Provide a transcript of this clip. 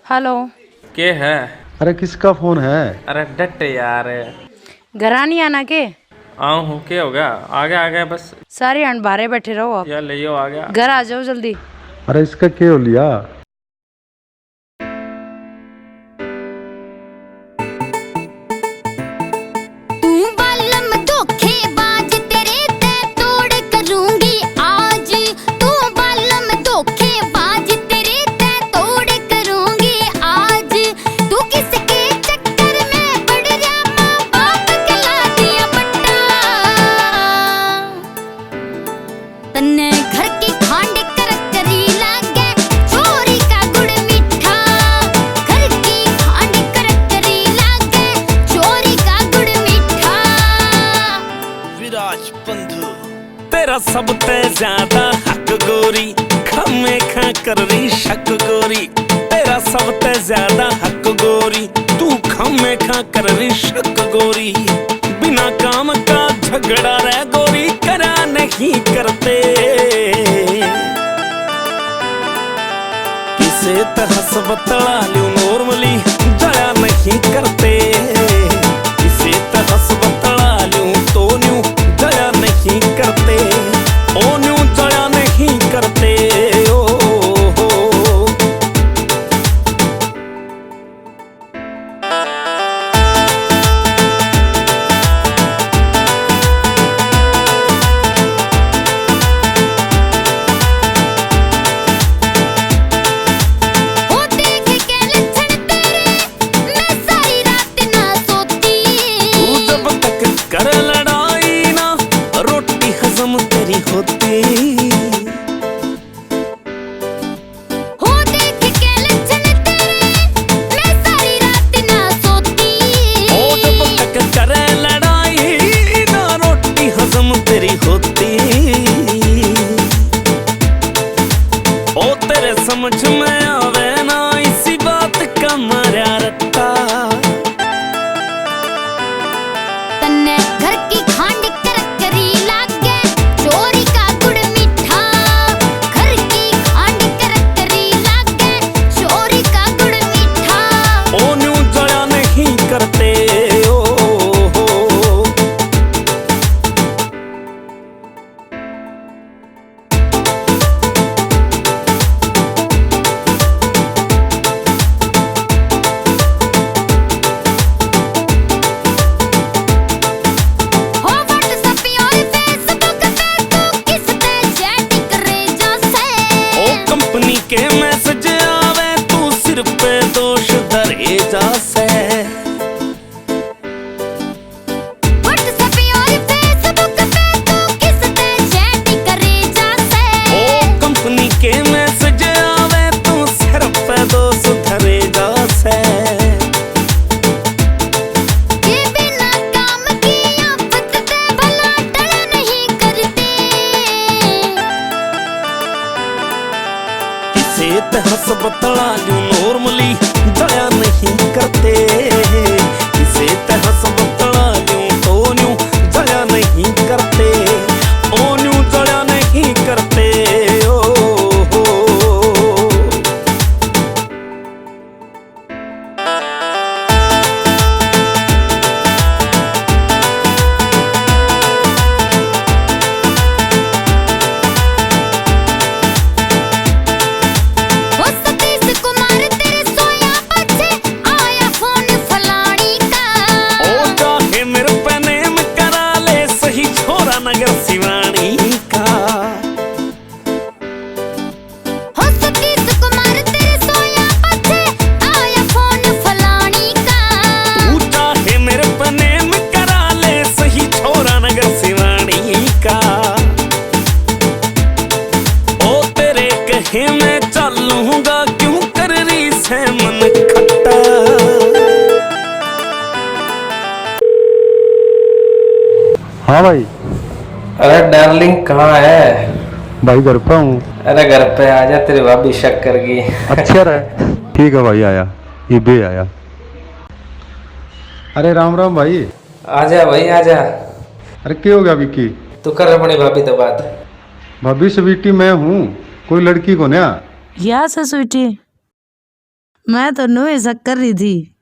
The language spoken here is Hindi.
हेलो। के है? अरे किसका फोन है? अरे डट यार। घर नहीं आना के? आऊँ हूँ, क्या हो गया? आ गया बस। सारे अण बाहर बैठे रहो आप। यार ले आ गया। घर आ जाओ जल्दी। अरे इसका क्या हो लिया? तेरा सब ते ज्यादा हक गोरी, खमे खा कर रही शक गोरी। तेरा सब ते ज्यादा हक गोरी, तू खमे खा कर रही शक गोरी। बिना काम का झगड़ा रे गोरी, करा नहीं करते। किसे तरह से बतला लूं नॉर्मली, जया नहीं करते। किसे तरह से बतला लूं तो न्यू जया नहीं करते। ओ न्यू जया नहीं करते। ओ कर लड़ाई ना रोटी हजम तेरी होती। हो देख के लक्षण तेरे, मैं सारी रात ना सोती। ओ जब तक करे लड़ाई ना रोटी हजम तेरी होती। ओ तेरे समझ में आवे ना इसी बात का मारा रट्टा। घर की खांड कर करी लागे, चोरी का गुड़ मीठा। घर की खांड कर करी लागे, चोरी का गुड़ मीठा। ओ न्यू जया नहीं करते। ओ के मैसेज आवे तू सिर पे दोष धरे जासे। व्हाट्सएप और फेसबुक पे तू किससे चैट करे जासे। ओ कंपनी के मैसेज आवे तू सिर पे दोष धरे जासे। ये बिना काम की आफत से भला टल नहीं करते। किसे हंस बतला लूं नॉर्मली, दया नहीं करते। किसे हंस बतला लूं तो न्यू दया नहीं करते। ओ न्यू दया नहीं करते। ओ नगर शिवानी का। हो सतीश कुमार तेरे सोया पछे, आया फोन फलानी का। तू चाहे मेरे पे नेम करा ले, सही छोरा नगर शिवानी का। ओ तेरे कहे मैं चलूंगा, क्यों कर रही से मन खट्टा। हाँ भाई। अरे डार्लिंग कहाँ है? भाई घर पे हूँ। अरे घर पे आ जा, तेरी भाभी शक कर गई। अच्छा रहे। ठीक है भाई, आया ये भी आया। अरे राम राम भाई। आजा भाई आजा। अरे क्या हो गया विक्की? तू कर अपनी भाभी तो बात। भाभी स्वीटी मैं हूँ, कोई लड़की को ना। या से स्वीटी मैं तो नुए शक कर रही थी।